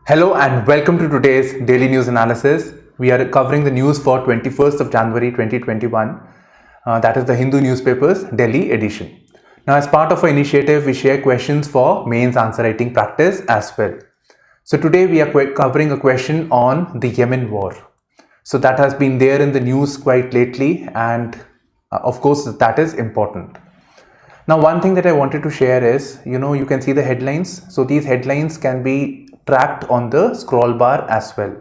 Hello and welcome to today's daily news analysis. We are covering the news for 21st of January 2021. That is the Hindu newspaper's Delhi edition. Now, as part of our initiative, we share questions for mains answer writing practice as well. So today we are covering a question on the Yemen war. So that has been there in the news quite lately, and of course that is important. Now, one thing that I wanted to share is, you can see the headlines. So these headlines can be tracked on the scroll bar as well,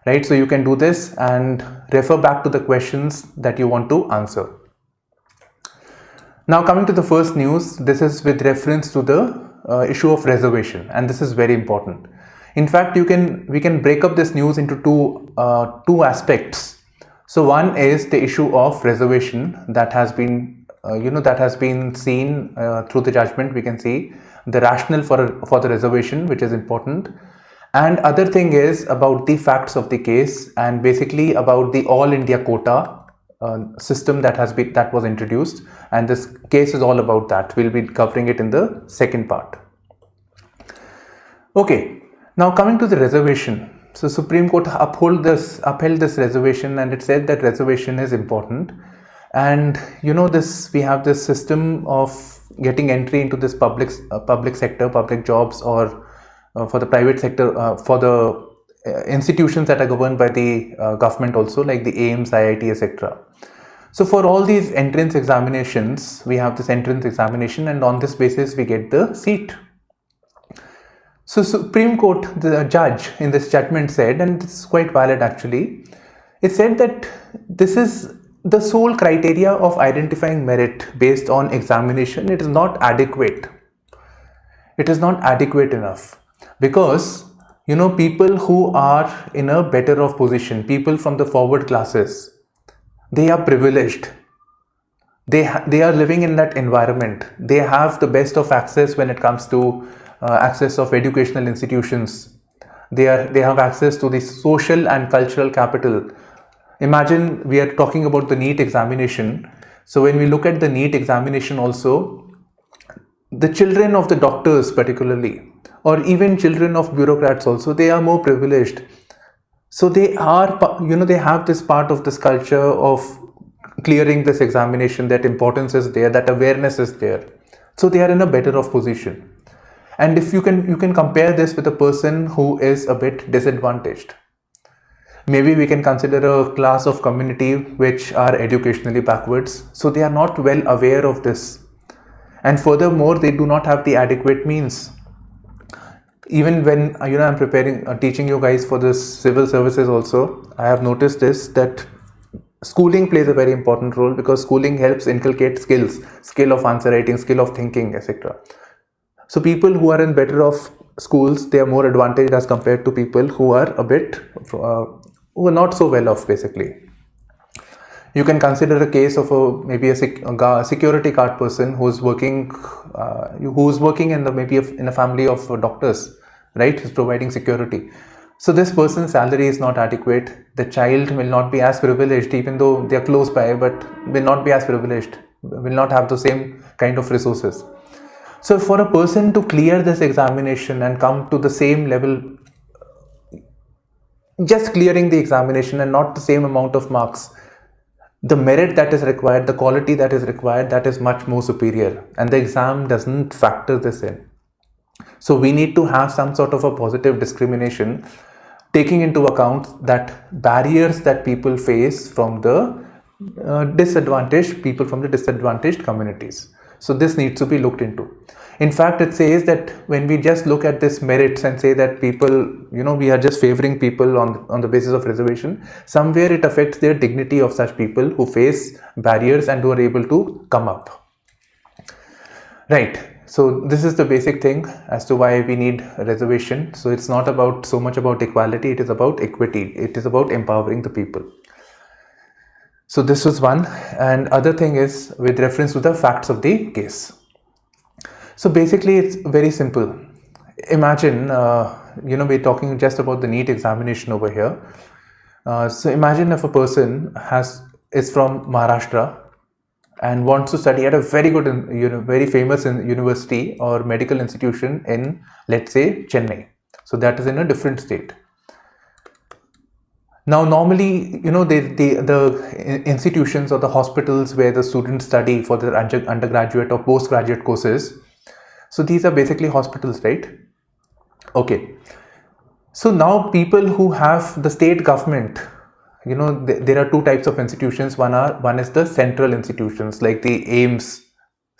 right? So you can do this and refer back to the questions that you want to answer. Now, coming to the first news, this is with reference to the issue of reservation, and this is very important. In fact, we can break up this news into two aspects. So one is the issue of reservation that has been seen through the judgment. We can see the rationale for the reservation, which is important, and other thing is about the facts of the case and basically about the all India quota system that was introduced, and this case is all about that. We'll be covering it in the second part. Okay, now coming to the reservation. So Supreme Court upheld this reservation, and it said that reservation is important. And we have this system of getting entry into this public sector, public jobs, or for the private sector, for the institutions that are governed by the government also, like the AIMS, IIT, etc. So for all these entrance examinations, we have this entrance examination, and on this basis we get the seat. So Supreme Court, the judge in this judgment said, and it's quite valid actually, it said that this is the sole criteria of identifying merit based on examination. It is not adequate. It is not adequate enough, because people who are in a better off position, people from the forward classes, they are privileged. They are living in that environment. They have the best of access when it comes to access of educational institutions. They have access to the social and cultural capital. Imagine we are talking about the NEET examination. So when we look at the NEET examination also, the children of the doctors particularly, or even children of bureaucrats also, they are more privileged. So they have this part of this culture of clearing this examination, that importance is there, that awareness is there. So they are in a better off position. And if you can compare this with a person who is a bit disadvantaged. Maybe we can consider a class of community which are educationally backwards. So they are not well aware of this. And furthermore, they do not have the adequate means. Even when I'm preparing, teaching you guys for this civil services also, I have noticed this, that schooling plays a very important role, because schooling helps inculcate skill of answer writing, skill of thinking, etc. So people who are in better off schools, they are more advantaged as compared to people who are a bit who are not so well off, basically. You can consider a case of maybe a security guard person who's working in a family of doctors, right? Who's providing security. So this person's salary is not adequate. The child will not be as privileged, even though they are close by, but will not be as privileged, will not have the same kind of resources. So for a person to clear this examination and come to the same level, just clearing the examination and not the same amount of marks, the merit that is required, the quality that is required, that is much more superior, and the exam doesn't factor this in. So we need to have some sort of a positive discrimination, taking into account that barriers that people face from the disadvantaged communities. So this needs to be looked into. In fact, it says that when we just look at this merits and say that people, we are just favoring people on the basis of reservation, somewhere it affects their dignity of such people who face barriers and who are able to come up. Right. So this is the basic thing as to why we need a reservation. So it's not so much about equality, it is about equity. It is about empowering the people. So this was one. And other thing is with reference to the facts of the case. So basically it's very simple. Imagine, we're talking just about the NEET examination over here. So imagine if a person is from Maharashtra and wants to study at a very good, very famous university or medical institution in, let's say, Chennai. So that is in a different state. Now, normally, the institutions or the hospitals where the students study for their undergraduate or postgraduate courses, so these are basically hospitals, right? Okay. So now people who have the state government, there are two types of institutions. One is the central institutions like the AIIMS,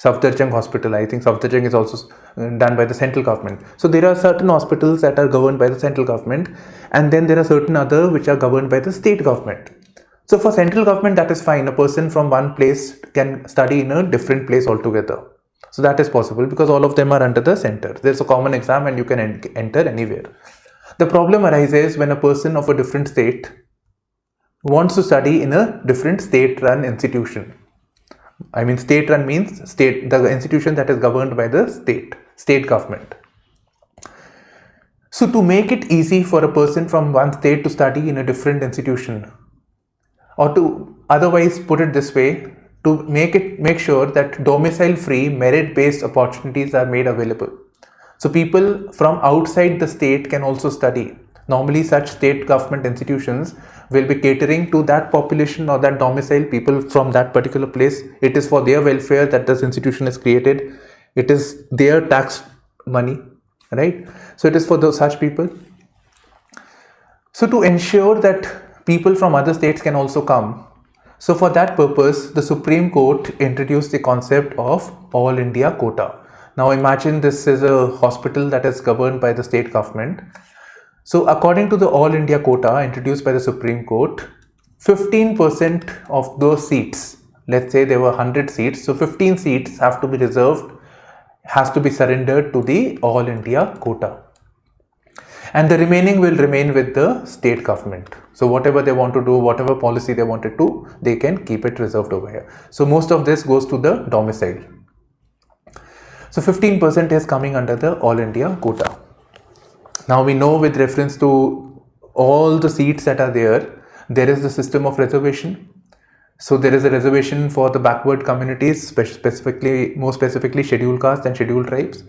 Safdarjung Hospital. I think Safdarjung is also done by the central government. So there are certain hospitals that are governed by the central government, and then there are certain other which are governed by the state government. So for central government, that is fine. A person from one place can study in a different place altogether. So that is possible because all of them are under the center. There's a common exam and you can enter anywhere. The problem arises when a person of a different state wants to study in a different state-run institution. I mean, state-run means the institution that is governed by the state government. So to make it easy for a person from one state to study in a different institution, or to otherwise put it this way, to make sure that domicile-free, merit-based opportunities are made available. So people from outside the state can also study. Normally, such state government institutions will be catering to that population or that domicile people from that particular place. It is for their welfare that this institution is created. It is their tax money, right? So it is for such people. So to ensure that people from other states can also come, so for that purpose, the Supreme Court introduced the concept of All India quota. Now imagine this is a hospital that is governed by the state government. So according to the All India quota introduced by the Supreme Court, 15% of those seats, let's say there were 100 seats, so 15 seats have to be reserved, has to be surrendered to the All India quota. And the remaining will remain with the state government. So whatever they want to do, whatever policy they wanted to, they can keep it reserved over here. So most of this goes to the domicile. So 15% is coming under the All India quota. Now we know with reference to all the seats that are there is the system of reservation. So there is a reservation for the backward communities, more specifically scheduled castes and scheduled tribes.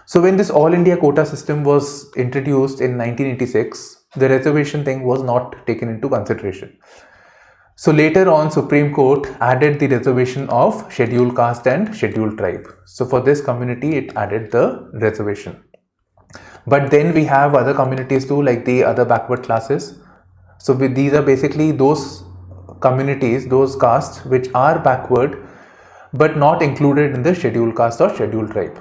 So when this All India quota system was introduced in 1986, the reservation thing was not taken into consideration. So later on, Supreme Court added the reservation of scheduled caste and scheduled tribe. So for this community, it added the reservation. But then we have other communities too, like the other backward classes. So these are basically those communities, those castes which are backward but not included in the scheduled caste or scheduled tribe.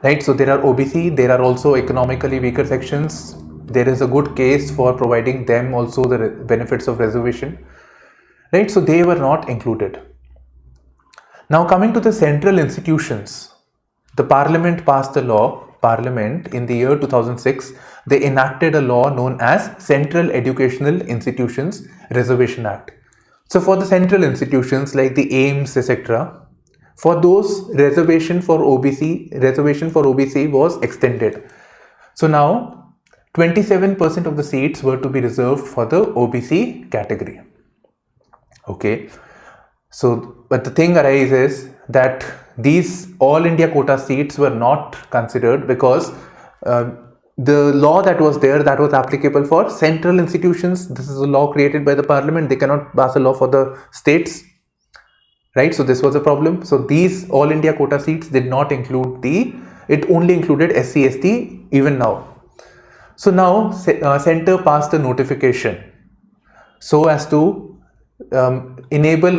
Right, so there are OBC, there are also economically weaker sections. There is a good case for providing them also the benefits of reservation. Right, so they were not included. Now coming to the central institutions, the Parliament passed a law. Parliament in the year 2006, they enacted a law known as Central Educational Institutions Reservation Act. So for the central institutions like the AIIMS, etc., for those reservation for OBC was extended. So now 27% of the seats were to be reserved for the OBC category. Okay. So, but the thing arises that these All India quota seats were not considered because the law that was there, that was applicable for central institutions. This is a law created by the Parliament. They cannot pass a law for the states. Right, so this was a problem. So these All India quota seats did not include it only included SC, ST even now. So now Centre passed a notification so as to enable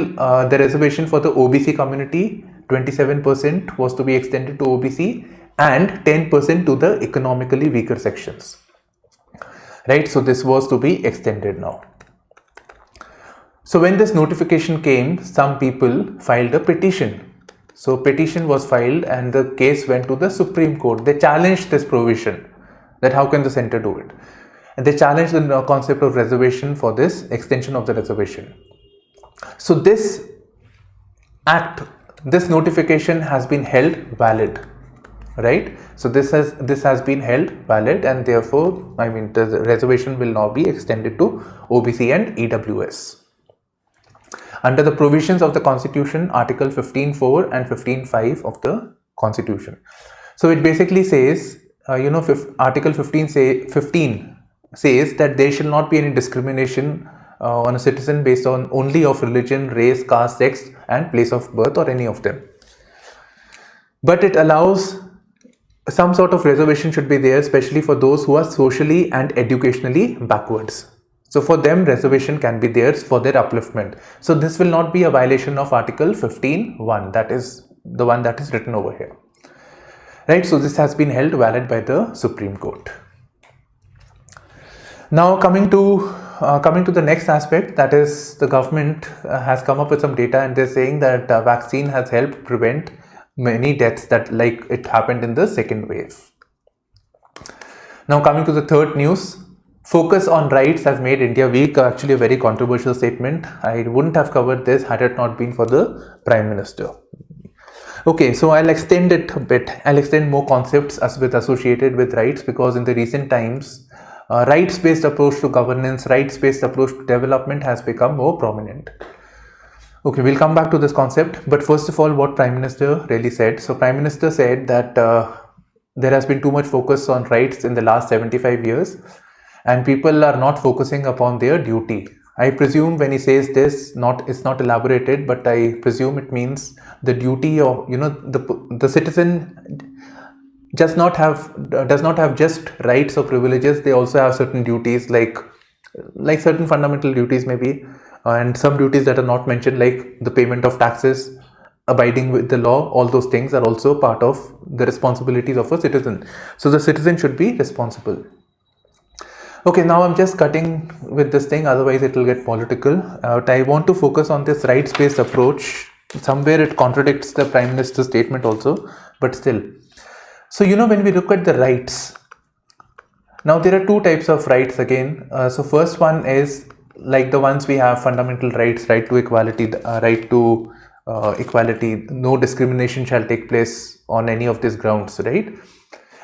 the reservation for the OBC community. 27% was to be extended to OBC and 10% to the economically weaker sections. Right, so this was to be extended now. So when this notification came, some people filed a petition. So petition was filed and the case went to the Supreme Court. They challenged this provision, that how can the centre do it? And they challenged the concept of reservation for this extension of the reservation. So this act, this notification has been held valid, right? So this has been held valid, and therefore, I mean, the reservation will now be extended to OBC and EWS. Under the provisions of the Constitution, Article 15.4 and 15.5 of the Constitution. So it basically says Article 15 says that there shall not be any discrimination on a citizen based on only of religion, race, caste, sex, and place of birth, or any of them. But it allows some sort of reservation should be there, especially for those who are socially and educationally backwards. So for them, reservation can be there for their upliftment. So this will not be a violation of Article 15(1). That is the one that is written over here. Right, so this has been held valid by the Supreme Court. Now coming to the next aspect, that is the government has come up with some data, and they're saying that vaccine has helped prevent many deaths that like it happened in the second wave. Now coming to the third news, focus on rights has made India weak. Actually a very controversial statement. I wouldn't have covered this had it not been for the Prime Minister. Okay, so I'll extend it a bit. I'll extend more concepts associated with rights, because in the recent times, rights-based approach to governance, rights-based approach to development has become more prominent. Okay, we'll come back to this concept, but first of all, what Prime Minister really said. So Prime Minister said that there has been too much focus on rights in the last 75 years, and people are not focusing upon their duty. I presume when he says this, it's not elaborated, but I presume it means the duty of, the citizen does not have just rights or privileges. They also have certain duties, like certain fundamental duties maybe, and some duties that are not mentioned, like the payment of taxes, abiding with the law. All those things are also part of the responsibilities of a citizen. So the citizen should be responsible. Okay, now I'm just cutting with this thing, otherwise it will get political. I want to focus on this rights-based approach. Somewhere it contradicts the Prime Minister's statement also, but still. So, when we look at the rights, now there are two types of rights again. So first one is like the ones we have: fundamental rights, right to equality, equality, no discrimination shall take place on any of these grounds, right?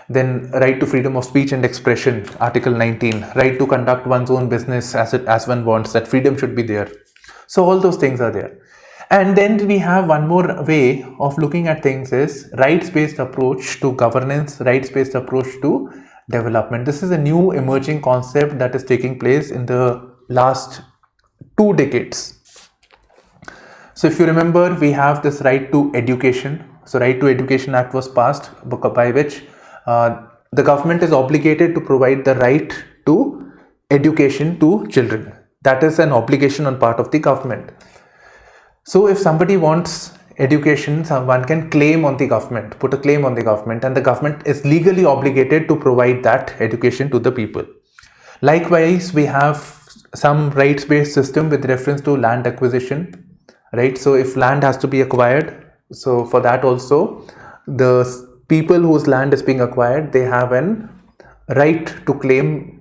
Then right to freedom of speech and expression, Article 19, right to conduct one's own business as one wants, that freedom should be there. So all those things are there. And then we have one more way of looking at things is rights-based approach to governance, rights-based approach to development. This is a new emerging concept that is taking place in the last 2 decades. So if you remember, we have this right to education. So Right to Education Act was passed, by which the government is obligated to provide the right to education to children. That is an obligation on part of the government. So if somebody wants education, someone can claim on the government, put a claim on the government, and the government is legally obligated to provide that education to the people. Likewise, we have some rights-based system with reference to land acquisition, right? So if land has to be acquired, so for that also, the people whose land is being acquired, they have an right to claim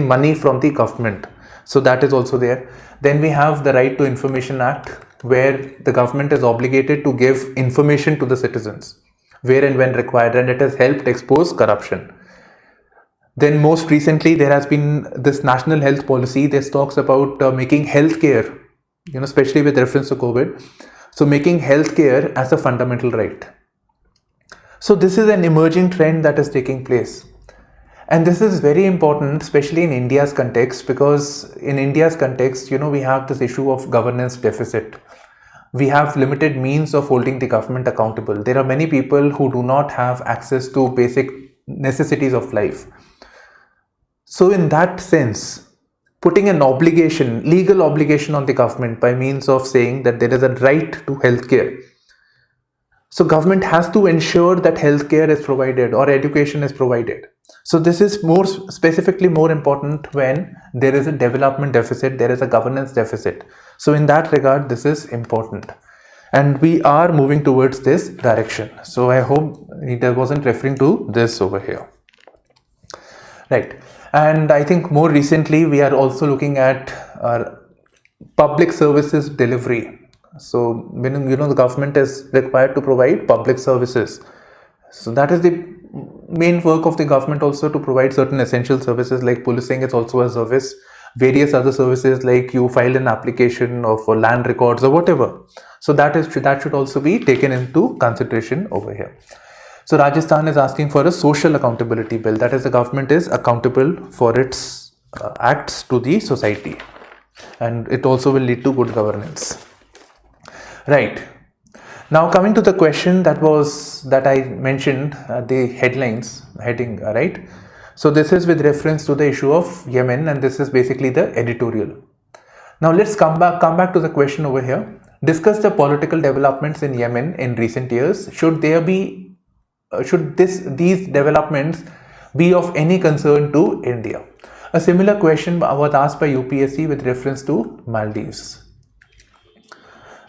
money from the government. So that is also there. Then we have the Right to Information Act, where the government is obligated to give information to the citizens where and when required, and it has helped expose corruption. Then most recently, there has been this national health policy. This talks about making healthcare, especially with reference to COVID. So making healthcare as a fundamental right. So this is an emerging trend that is taking place. And this is very important, especially in India's context, because in India's context, we have this issue of governance deficit. We have limited means of holding the government accountable. There are many people who do not have access to basic necessities of life. So in that sense, putting an obligation, legal obligation on the government by means of saying that there is a right to healthcare. So government has to ensure that healthcare is provided or education is provided. So this is more specifically more important when there is a development deficit, there is a governance deficit. So in that regard, this is important. And we are moving towards this direction. So I hope it wasn't referring to this over here. Right. And I think more recently, we are also looking at public services delivery. So, the government is required to provide public services. So that is the main work of the government, also to provide certain essential services, like policing is also a service. Various other services, like you file an application or for land records or whatever. So that should also be taken into consideration over here. So Rajasthan is asking for a social accountability bill. That is, the government is accountable for its acts to the society, and it also will lead to good governance. Right. Now coming to the question that I mentioned, the heading, right? So this is with reference to the issue of Yemen, and this is basically the editorial. Now let's come back to the question over here. Discuss the political developments in Yemen in recent years. Should these developments be of any concern to India? A similar question was asked by UPSC with reference to Maldives.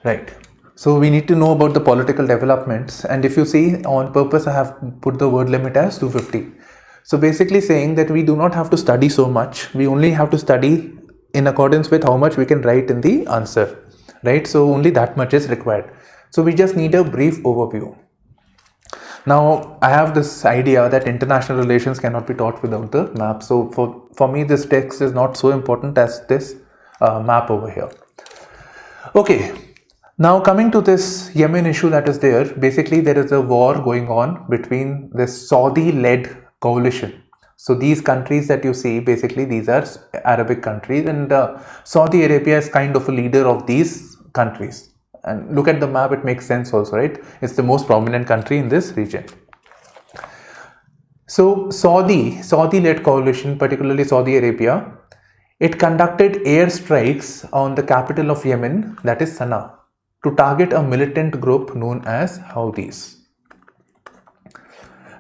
Right. So we need to know about the political developments, and if you see, on purpose I have put the word limit as 250. So basically saying that we do not have to study so much, we only have to study in accordance with how much we can write in the answer, right? So only that much is required. So we just need a brief overview. Now I have this idea that international relations cannot be taught without the map. So for me, this text is not so important as this map over here. Okay. Now coming to this Yemen issue that is there, basically there is a war going on between this Saudi-led coalition. So these countries that you see, basically these are Arabic countries, and Saudi Arabia is kind of a leader of these countries. And look at the map, it makes sense also, right? It's the most prominent country in this region. So Saudi-led coalition, particularly Saudi Arabia, it conducted airstrikes on the capital of Yemen, that is Sana'a, to target a militant group known as Houthis.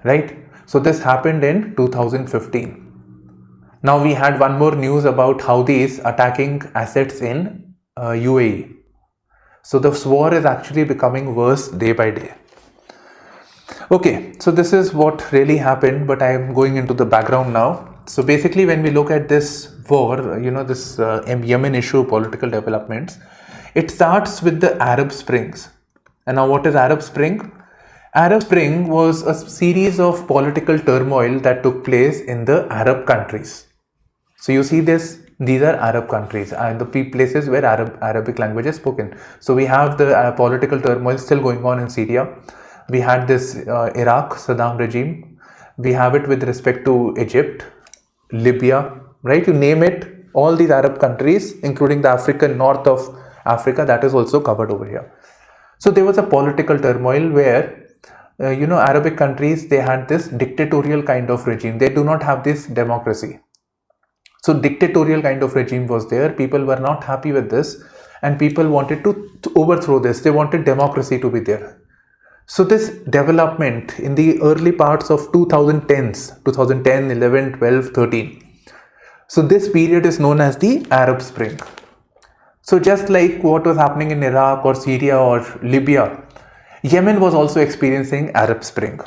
Right? So this happened in 2015. Now we had one more news about Houthis attacking assets in UAE. So this war is actually becoming worse day by day. Okay, so this is what really happened, but I am going into the background now. So basically when we look at this war, this Yemen issue, political developments, it starts with the Arab Springs. And now what is Arab Spring? Arab Spring was a series of political turmoil that took place in the Arab countries. So you see this, these are Arab countries and the places where Arabic language is spoken. So we have the political turmoil still going on in Syria. We had this Iraq, Saddam regime. We have it with respect to Egypt, Libya, right? You name it, all these Arab countries, including the African north of Africa, that is also covered over here. So there was a political turmoil where Arabic countries, they had this dictatorial kind of regime. They do not have this democracy. So dictatorial kind of regime was there. People were not happy with this, and people wanted to overthrow this. They wanted democracy to be there. So this development in the early parts of 2010s, 2010, 11, 12, 13. So this period is known as the Arab Spring. So just like what was happening in Iraq or Syria or Libya, Yemen was also experiencing Arab Spring.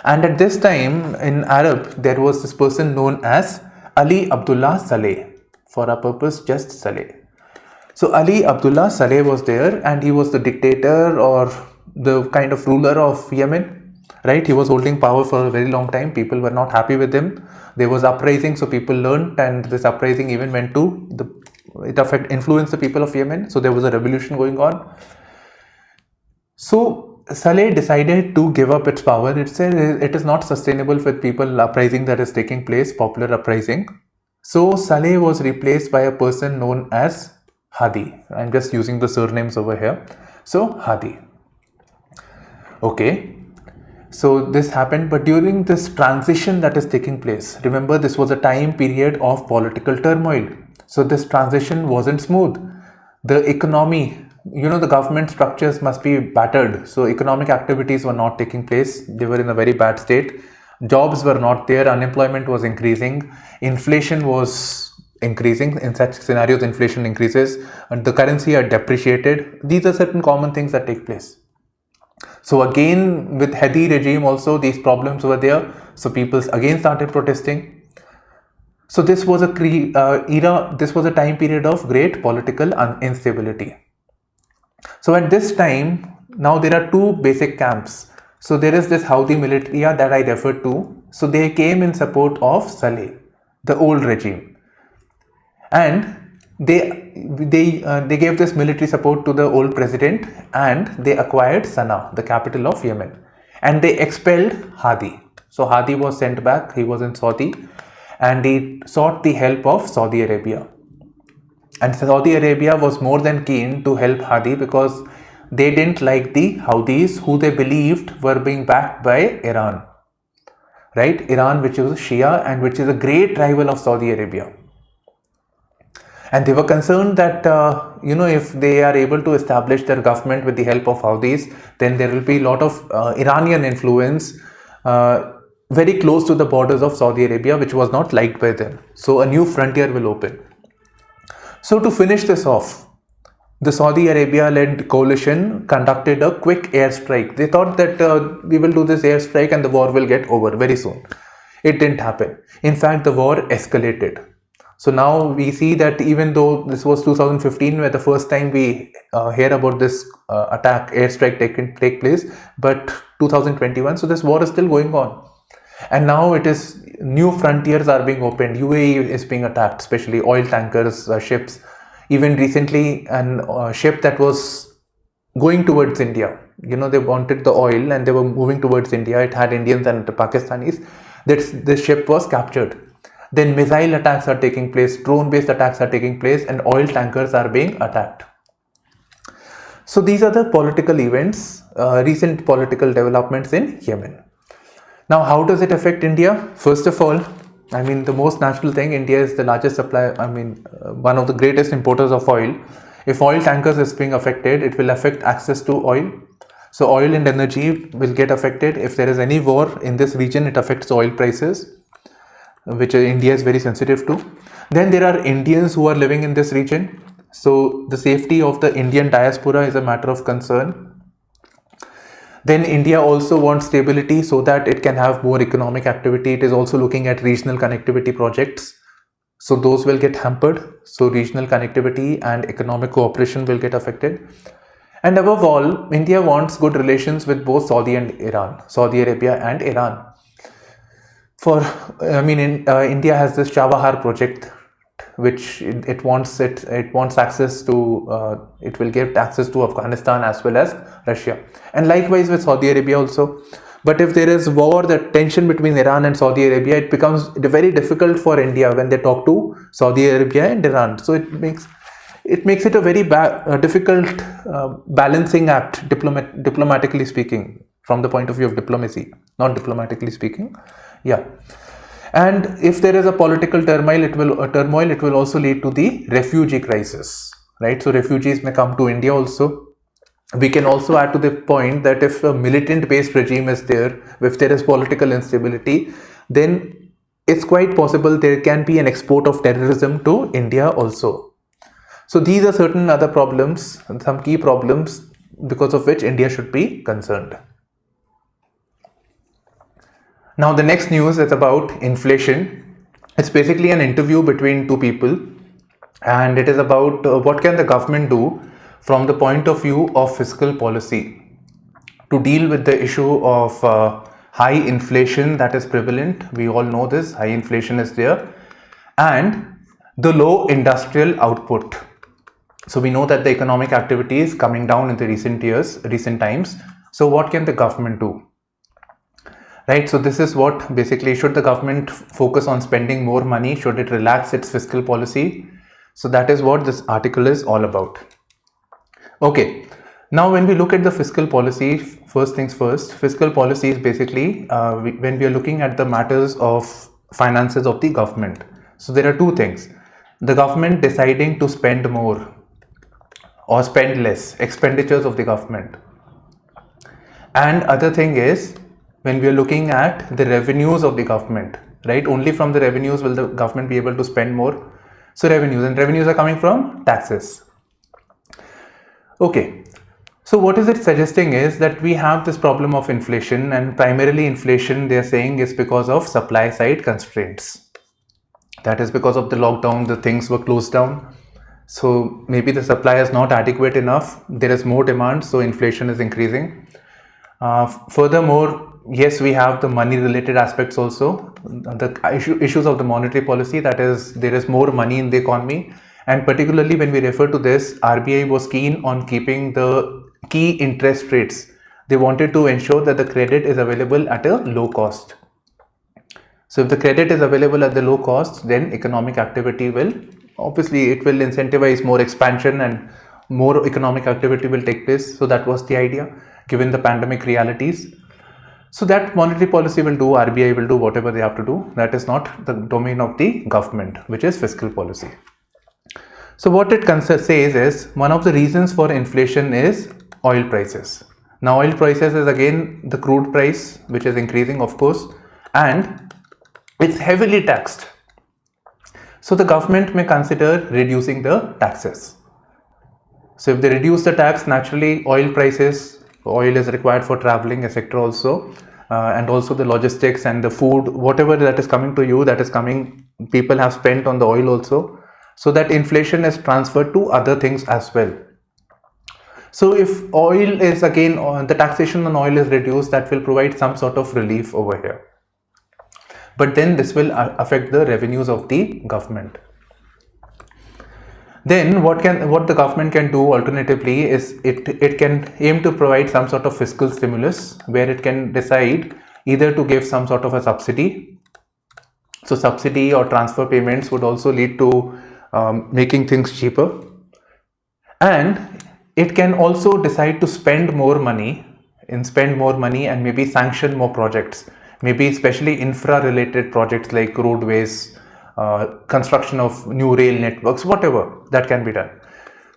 And at this time in Arab, there was this person known as Ali Abdullah Saleh. For our purpose, just Saleh. So Ali Abdullah Saleh was there, and he was the dictator or the kind of ruler of Yemen, right? He was holding power for a very long time. People were not happy with him. There was uprising, so people learned, and this uprising even went to influenced the people of Yemen. So there was a revolution going on. So Saleh decided to give up its power. It said it is not sustainable with people uprising that is taking place, popular uprising. So Saleh was replaced by a person known as Hadi. I'm just using the surnames over here. So Hadi. Okay. So this happened, but during this transition that is taking place, remember this was a time period of political turmoil. So this transition wasn't smooth. The economy, the government structures must be battered. So economic activities were not taking place. They were in a very bad state. Jobs were not there. Unemployment was increasing. Inflation was increasing. In such scenarios, inflation increases and the currency had depreciated. These are certain common things that take place. So again, with Hadi regime also, these problems were there. So people again started protesting. So this was a time period of great political instability. So at this time, now there are two basic camps. So there is this Houthi militia that I referred to. So they came in support of Saleh, the old regime, and they gave this military support to the old president, and they acquired Sana'a, the capital of Yemen. and they expelled Hadi. So Hadi was sent back, he was in Saudi, and he sought the help of Saudi Arabia. And Saudi Arabia was more than keen to help Hadi because they didn't like the Houthis, who they believed were being backed by Iran. Right? Iran, which is Shia and which is a great rival of Saudi Arabia. And they were concerned that, if they are able to establish their government with the help of Houthis, then there will be a lot of Iranian influence very close to the borders of Saudi Arabia, which was not liked by them. So a new frontier will open. So to finish this off, the Saudi Arabia-led coalition conducted a quick airstrike. They thought that we will do this airstrike and the war will get over very soon. It didn't happen. In fact, the war escalated. So now we see that even though this was 2015, where the first time we hear about this airstrike take place, but 2021, so this war is still going on. And now it is new frontiers are being opened. UAE is being attacked, especially oil tankers, ships. Even recently, a ship that was going towards India. They wanted the oil and they were moving towards India. It had Indians and Pakistanis. This ship was captured. Then missile attacks are taking place, drone-based attacks are taking place, and oil tankers are being attacked. So these are the political events, recent political developments in Yemen. Now, how does it affect India? First of all, the most natural thing, India is the largest supplier, one of the greatest importers of oil. If oil tankers is being affected, it will affect access to oil. So oil and energy will get affected. If there is any war in this region, it affects oil prices, which India is very sensitive to. Then there are Indians who are living in this region. So the safety of the Indian diaspora is a matter of concern. Then India also wants stability so that it can have more economic activity. It is also looking at regional connectivity projects. So those will get hampered. So regional connectivity and economic cooperation will get affected. And above all, India wants good relations with both Saudi Arabia and Iran. India has this Chabahar project, which it wants access to. It will give access to Afghanistan as well as Russia, and likewise with Saudi Arabia also. But if there is war, the tension between Iran and Saudi Arabia, it becomes very difficult for India when they talk to Saudi Arabia and Iran. So it makes it a very difficult balancing act, diplomatically speaking, from the point of view of diplomacy, not diplomatically speaking. Yeah. And if there is a political turmoil, it will also lead to the refugee crisis, right? So refugees may come to India also. We can also add to the point that if a militant-based regime is there, if there is political instability, then it's quite possible there can be an export of terrorism to India also. So these are certain other problems, some key problems because of which India should be concerned. Now the next news is about inflation. It's basically an interview between two people, and it is about what can the government do from the point of view of fiscal policy to deal with the issue of high inflation that is prevalent. We all know this, high inflation is there, and the low industrial output. So we know that the economic activity is coming down in the recent times. So what can the government do? Right, so this is what basically, should the government focus on spending more money? Should it relax its fiscal policy? So that is what this article is all about. Okay, now when we look at the fiscal policy, first things first, fiscal policy is basically when we are looking at the matters of finances of the government. So there are two things: the government deciding to spend more or spend less, expenditures of the government. And other thing is when we are looking at the revenues of the government, right? Only from the revenues will the government be able to spend more. So revenues are coming from taxes. Okay, so what is it suggesting is that we have this problem of inflation, and primarily inflation, they are saying, is because of supply side constraints. That is because of the lockdown, the things were closed down. So maybe the supply is not adequate enough. There is more demand, so inflation is increasing. Furthermore, yes, we have the money related aspects also, the issues of the monetary policy, that is, there is more money in the economy, and particularly when we refer to this, RBI was keen on keeping the key interest rates They wanted to ensure that the credit is available at a low cost. So if the credit is available at the low cost, then economic activity will, obviously it will incentivize more expansion and more economic activity will take place. So that was the idea, given the pandemic realities. So that monetary policy will do, RBI will do whatever they have to do. That is not the domain of the government, which is fiscal policy. So what it says is, one of the reasons for inflation is oil prices. Now oil prices is again the crude price, which is increasing, of course, and it's heavily taxed. So the government may consider reducing the taxes. So if they reduce the tax, naturally oil prices, oil is required for traveling, etc. also, and also the logistics and the food, whatever that is coming to you, that is coming, people have spent on the oil also. So that inflation is transferred to other things as well. So if oil is again, the taxation on oil is reduced, that will provide some sort of relief over here. But then this will affect the revenues of the government. Then what the government can do alternatively is it can aim to provide some sort of fiscal stimulus, where it can decide either to give some sort of a subsidy. So subsidy or transfer payments would also lead to making things cheaper, and it can also decide to spend more money and maybe sanction more projects, maybe especially infra related projects like roadways, construction of new rail networks, whatever that can be done.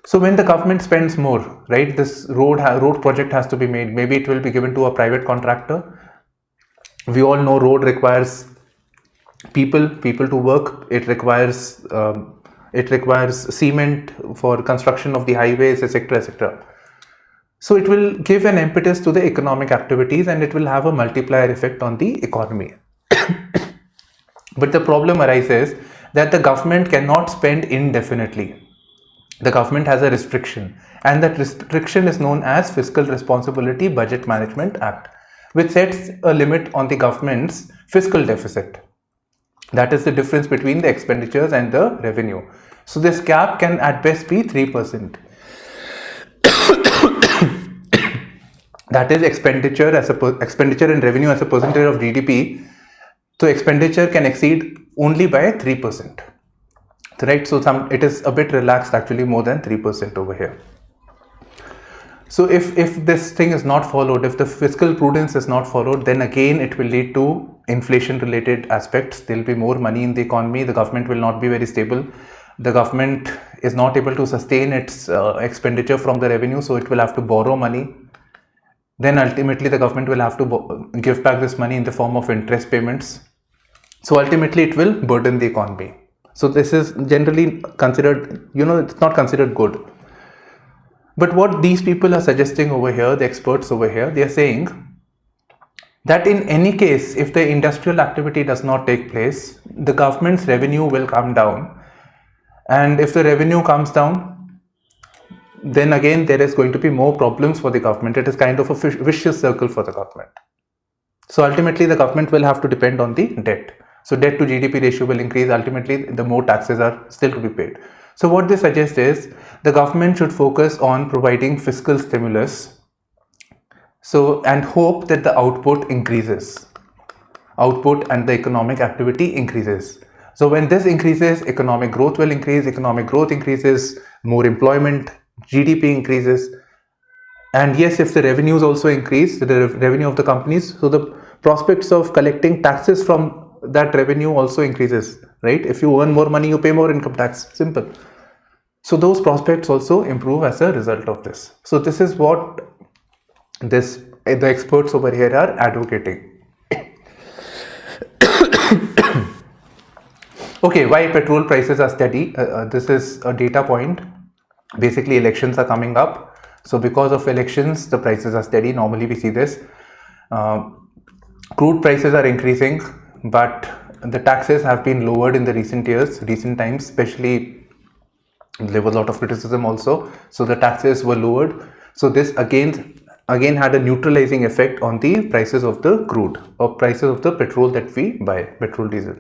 So when the government spends more, right, this road project has to be made, maybe it will be given to a private contractor. We all know road requires people to work. It requires cement for construction of the highways, etc., etc. So it will give an impetus to the economic activities, and it will have a multiplier effect on the economy. But the problem arises that the government cannot spend indefinitely. The government has a restriction, and that restriction is known as Fiscal Responsibility Budget Management Act, which sets a limit on the government's fiscal deficit. That is the difference between the expenditures and the revenue. So this gap can at best be 3%. That is expenditure and revenue as a percentage of GDP. So expenditure can exceed only by 3%, right? So it is a bit relaxed, actually more than 3% over here. So if this thing is not followed, if the fiscal prudence is not followed, then again it will lead to inflation related aspects. There will be more money in the economy. The government will not be very stable. The government is not able to sustain its expenditure from the revenue, so it will have to borrow money. Then ultimately the government will have to give back this money in the form of interest payments. So ultimately it will burden the economy. So this is generally considered, it's not considered good. But what these people are suggesting over here, the experts over here, they are saying that in any case, if the industrial activity does not take place, the government's revenue will come down. And if the revenue comes down, then again there is going to be more problems for the government. It is kind of a vicious circle for the government. So ultimately the government will have to depend on the debt. So debt to GDP ratio will increase. Ultimately the more taxes are still to be paid. So what they suggest is the government should focus on providing fiscal stimulus, and hope that the output increases. Output and the economic activity increases. So when this increases, economic growth will increase. Economic growth increases, more employment, GDP increases. And yes, if the revenues also increase, the revenue of the companies, so the prospects of collecting taxes from that revenue also increases, right? If you earn more money, you pay more income tax. Simple. So those prospects also improve as a result of this. So this is what the experts over here are advocating. Okay, why petrol prices are steady? This is a data point. Basically, elections are coming up. So because of elections, the prices are steady. Normally we see this. Crude prices are increasing, but the taxes have been lowered in the recent times, especially there was a lot of criticism also. So the taxes were lowered. So this again had a neutralizing effect on the prices of the crude or prices of the petrol that we buy, petrol, diesel.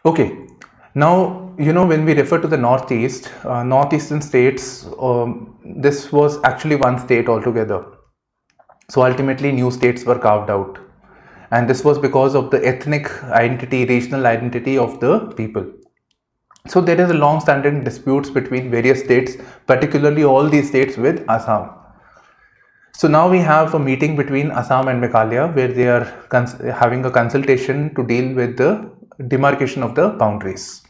Okay, Now, when we refer to the Northeast, Northeastern states, this was actually one state altogether. So ultimately, new states were carved out. And this was because of the ethnic identity, regional identity of the people. So there is a long-standing disputes between various states, particularly all these states with Assam. So now we have a meeting between Assam and Meghalaya where they are having a consultation to deal with the demarcation of the boundaries.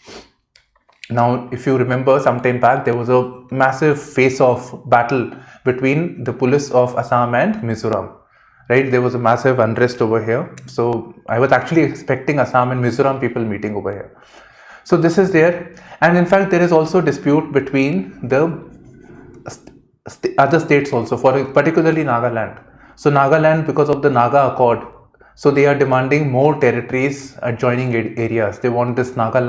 Now, if you remember, some time back, there was a massive face-off battle between the police of Assam and Mizoram. Right? There was a massive unrest over here. So I was actually expecting Assam and Mizoram people meeting over here. So this is there. And in fact, there is also dispute between the other states also, particularly Nagaland. So Nagaland, because of the Naga Accord, so they are demanding more territories, adjoining areas. They want this Naga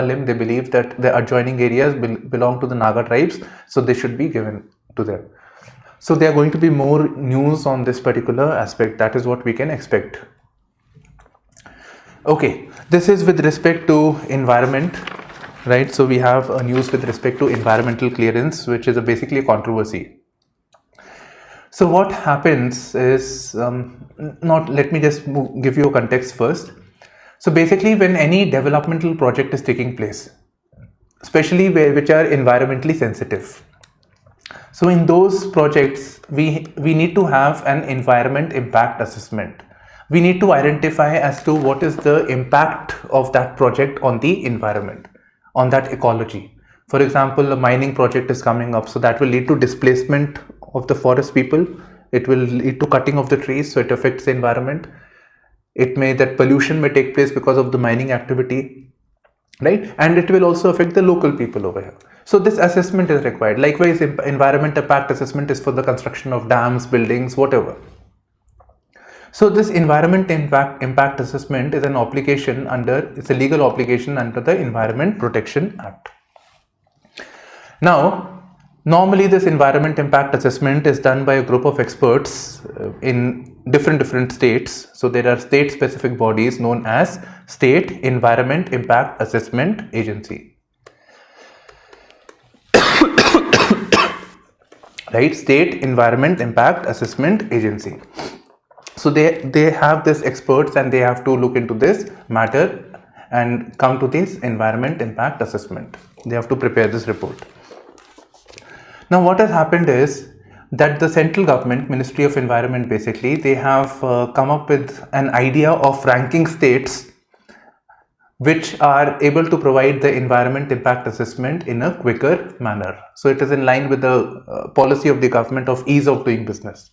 limb. They believe that the adjoining areas belong to the Naga tribes, so they should be given to them. So there are going to be more news on this particular aspect. That is what we can expect. Okay, this is with respect to environment, right? So we have a news with respect to environmental clearance, which is basically a controversy. So what happens is, let me just give you a context first. So basically, when any developmental project is taking place, especially which are environmentally sensitive, so in those projects, we need to have an environment impact assessment. We need to identify as to what is the impact of that project on the environment, on that ecology. For example, a mining project is coming up, so that will lead to displacement of the forest people. It will lead to cutting of the trees, so it affects the environment. That pollution may take place because of the mining activity, right? And it will also affect the local people over here. So this assessment is required. Likewise, environment impact assessment is for the construction of dams, buildings, whatever. So this environment impact assessment is an obligation it's a legal obligation under the Environment Protection Act. Now, normally this environment impact assessment is done by a group of experts in different states. So there are state specific bodies known as State Environment Impact Assessment Agency. Right? State Environment Impact Assessment Agency. So they have these experts and they have to look into this matter and come to this environment impact assessment. They have to prepare this report. Now what has happened is that the central government, Ministry of Environment, basically, they have come up with an idea of ranking states which are able to provide the environment impact assessment in a quicker manner. So it is in line with the policy of the government of ease of doing business.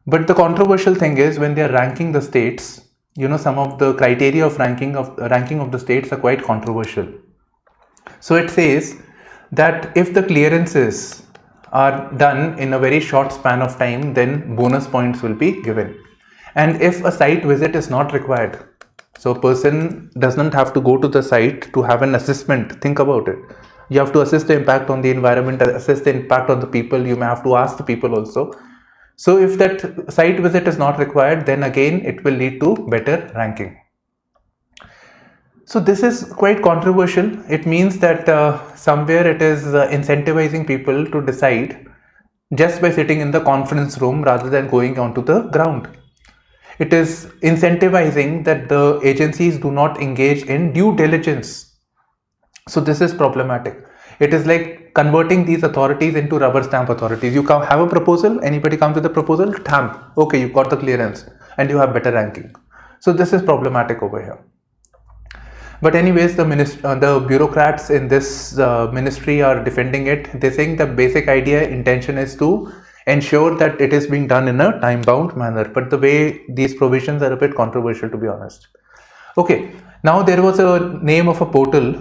But the controversial thing is when they are ranking the states, some of the criteria of ranking of the states are quite controversial. So it says that if the clearances are done in a very short span of time, then bonus points will be given. And if a site visit is not required, so a person does not have to go to the site to have an assessment. Think about it. You have to assess the impact on the environment, assess the impact on the people. You may have to ask the people also. So if that site visit is not required, then again it will lead to better ranking. So this is quite controversial. It means that somewhere it is incentivizing people to decide just by sitting in the conference room rather than going onto the ground. It is incentivizing that the agencies do not engage in due diligence. So this is problematic. It is like converting these authorities into rubber stamp authorities. You have a proposal, anybody comes with a proposal, stamp, okay, you got the clearance and you have better ranking. So this is problematic over here. But anyways, the bureaucrats in this ministry are defending it. They're saying the basic intention is to ensure that it is being done in a time-bound manner. But the way these provisions are a bit controversial, to be honest. Okay, now there was a name of a portal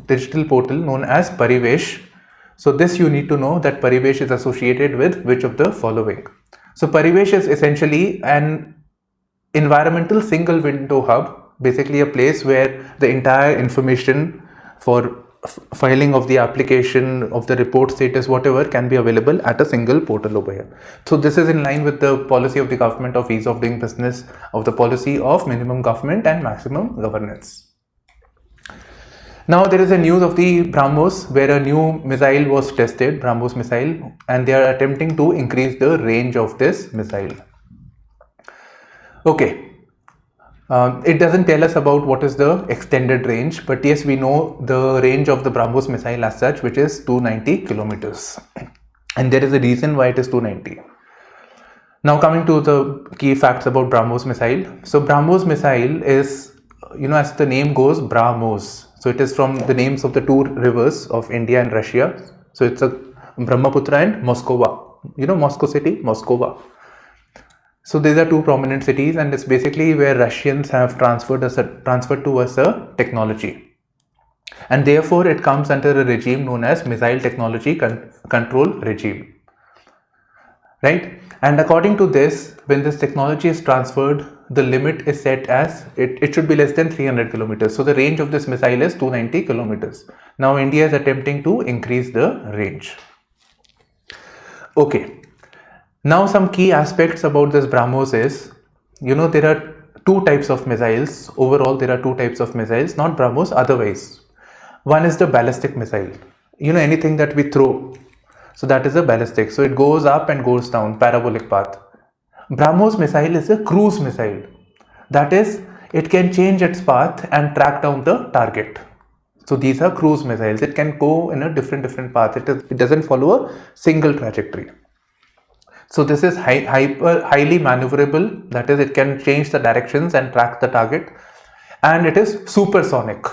digital portal known as Parivesh. So this you need to know that Parivesh is associated with which of the following. So Parivesh is essentially an environmental single window hub, basically a place where the entire information for filing of the application, of the report status, whatever, can be available at a single portal over here. So this is in line with the policy of the government of ease of doing business, of the policy of minimum government and maximum governance. Now there is a news of the Brahmos, where a new missile was tested, Brahmos missile, and they are attempting to increase the range of this missile. Okay, it doesn't tell us about what is the extended range, but yes, we know the range of the Brahmos missile as such, which is 290 kilometers, and there is a reason why it is 290. Now coming to the key facts about Brahmos missile. So Brahmos missile is, as the name goes, Brahmos. So it is from the names of the two rivers of India and Russia. So it's a Brahmaputra and Moscow. Moscow city, Moscow. So these are two prominent cities, and it's basically where Russians have transferred to us a technology. And therefore it comes under a regime known as Missile Technology Control Regime. Right? And according to this, when this technology is transferred, the limit is set as it should be less than 300 kilometers. So the range of this missile is 290 kilometers. Now India is attempting to increase the range. Okay. Now some key aspects about this Brahmos is, there are two types of missiles. Overall, there are two types of missiles, not Brahmos, otherwise. One is the ballistic missile. Anything that we throw. So that is a ballistic. So it goes up and goes down, parabolic path. Brahmos missile is a cruise missile. That is, it can change its path and track down the target. So these are cruise missiles. It can go in a different path. It doesn't follow a single trajectory. So this is highly maneuverable. That is, it can change the directions and track the target. And it is supersonic.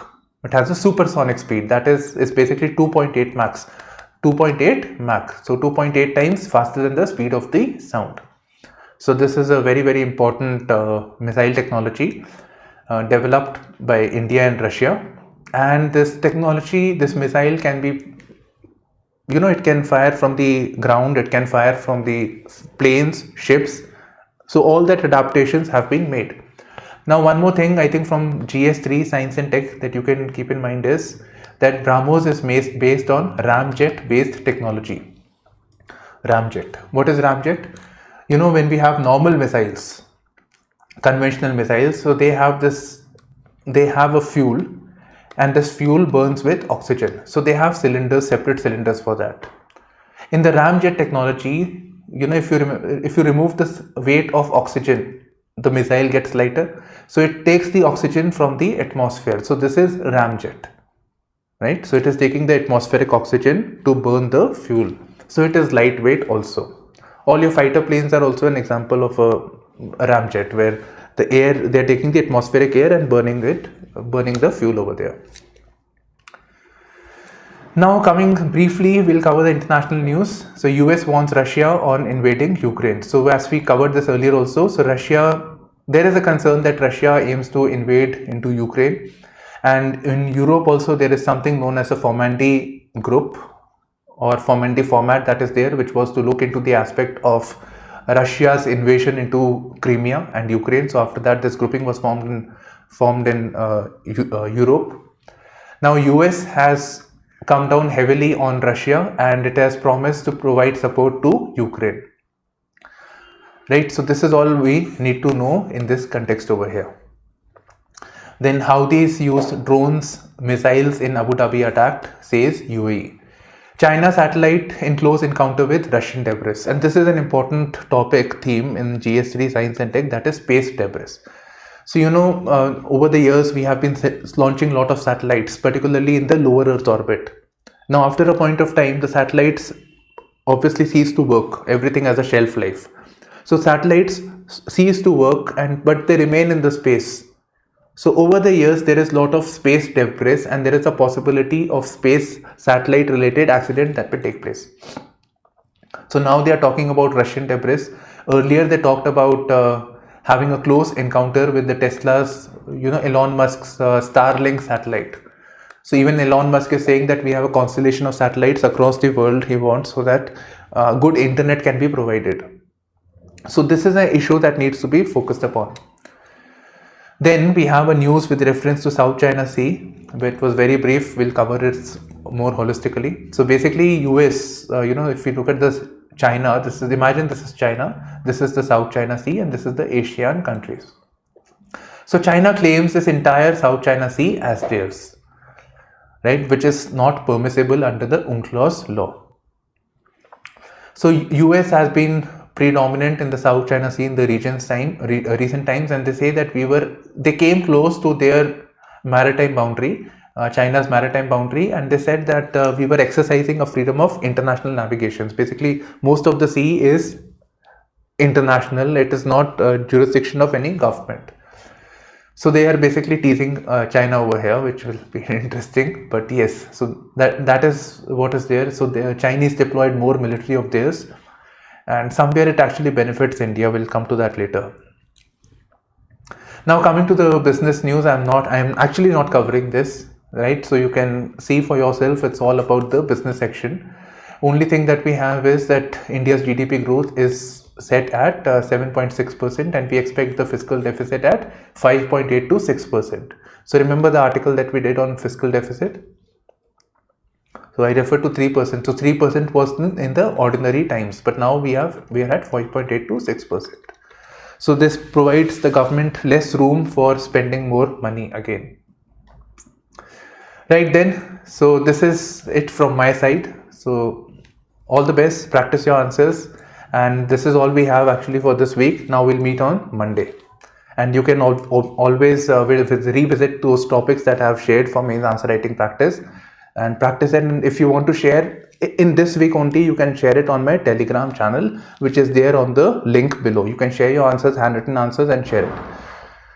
It has a supersonic speed. That is basically 2.8 Mach. 2.8 Mach. So 2.8 times faster than the speed of the sound. So this is a very important missile technology developed by India and Russia. And this technology, this missile can be, it can fire from the ground, it can fire from the planes, ships. So all that adaptations have been made. Now one more thing I think from GS3 Science and Tech that you can keep in mind is that Brahmos is based on ramjet based technology. Ramjet. What is ramjet? When we have normal missiles, conventional missiles, so they have a fuel, and this fuel burns with oxygen. So they have separate cylinders for that. In the ramjet technology, if you remove this weight of oxygen, the missile gets lighter. So it takes the oxygen from the atmosphere. So this is ramjet, right? So it is taking the atmospheric oxygen to burn the fuel. So it is lightweight also. All your fighter planes are also an example of a ramjet, where they're taking the atmospheric air and burning the fuel over there. Now coming briefly, we'll cover the international news. So US warns Russia on invading Ukraine. So as we covered this earlier also, so there is a concern that Russia aims to invade into Ukraine. And in Europe also there is something known as a Formandy group or Formandy format that is there, which was to look into the aspect of Russia's invasion into Crimea and Ukraine. So after that, this grouping was formed in Europe. Now US has come down heavily on Russia, and it has promised to provide support to Ukraine. Right, so this is all we need to know in this context over here. Then Houthis used drones, missiles in Abu Dhabi attacked, says UAE. China satellite in close encounter with Russian debris. And this is an important theme in GS3 Science and Tech, that is space debris. So over the years we have been launching a lot of satellites, particularly in the lower Earth orbit. Now after a point of time, the satellites obviously cease to work. Everything has a shelf life. So satellites cease to work, but they remain in the space. So over the years, there is a lot of space debris, and there is a possibility of space satellite related accident that will take place. So now they are talking about Russian debris. Earlier they talked about having a close encounter with the Tesla's, Elon Musk's Starlink satellite. So even Elon Musk is saying that we have a constellation of satellites across the world he wants, so that good internet can be provided. So this is an issue that needs to be focused upon. Then we have a news with reference to South China Sea, but it was very brief. We'll cover it more holistically. So basically US, if you look at this China, imagine this is China, this is the South China Sea, and this is the Asian countries. So China claims this entire South China Sea as theirs. right, which is not permissible under the UNCLOS law. So US has been predominant in the South China Sea in the recent times, and they say that they came close to their maritime boundary, China's maritime boundary, and they said that we were exercising a freedom of international navigations. Basically, most of the sea is international; it is not jurisdiction of any government. So they are basically teasing China over here, which will be interesting. But yes, so that is what is there. So the Chinese deployed more military of theirs, and somewhere it actually benefits India. We'll come to that later. Now coming to the business news, I'm actually not covering this, right? So you can see for yourself. It's all about the business section. Only thing that we have is that India's GDP growth is set at 7.6%, and we expect the fiscal deficit at 5.8 to 6%. So remember the article that we did on fiscal deficit? So I refer to 3%. So 3% was in the ordinary times, but now we are at 5.8 to 6%. So this provides the government less room for spending more money again. Right then, so this is it from my side. So all the best, practice your answers. And this is all we have actually for this week. Now we'll meet on Monday. And you can always revisit those topics that I have shared for mains answer writing practice. And practice, and if you want to share in this week only, you can share it on my Telegram channel, which is there on the link below. You can share your answers, handwritten answers, and share it.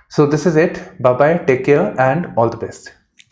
So this is it. Bye-bye, take care, and all the best.